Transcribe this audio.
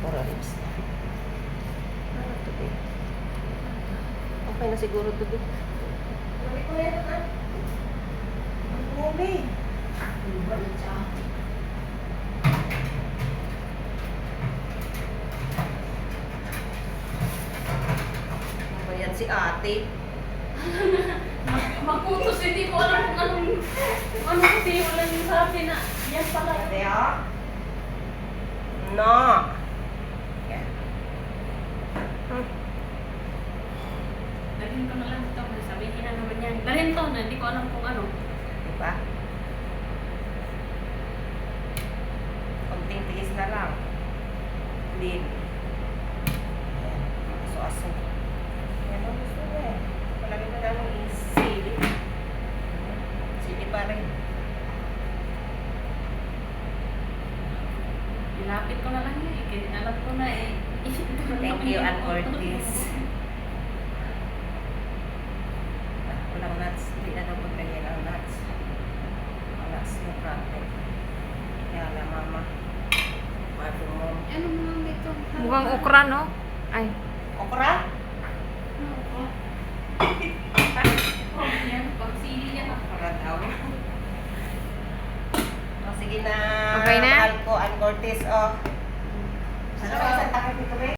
Coral lips na. Ano to be? Okay na siguro to be. Balik ko yan na. Ang gobe. Balik siya. Ano ba yan si ate? Makutos, hindi ko alam kung ano kasi wala yung sabi na yan pala. Ate, ah? No! Yan. Dalhin ko na lang ito. Sabihin na naman yan. Dalhin to na, hindi ko alam kung ano. Diba? Konting tiis na lang. Clean. Ayan. Aso-aso. Yan ang gusto ko eh. Palagi ko lang yung sili. Sili pa rin. Ilapit ko na lang yun. Kasi alam ko na eh. Thank you, Ann Ortiz. Walang nuts. Hindi na daw pagkaya ng nuts. Wala siya natin. Kaya na mama. Mado mo. Ano mo lang dito? Mukhang okra, no? Ay. Okra? Ano ko? Oh, yan. Pag sili yan ako. Okra daw. O, sige na. Okay na? Mahal ko, Ann Ortiz. Oh. Ano ba? Isang takip nito, be?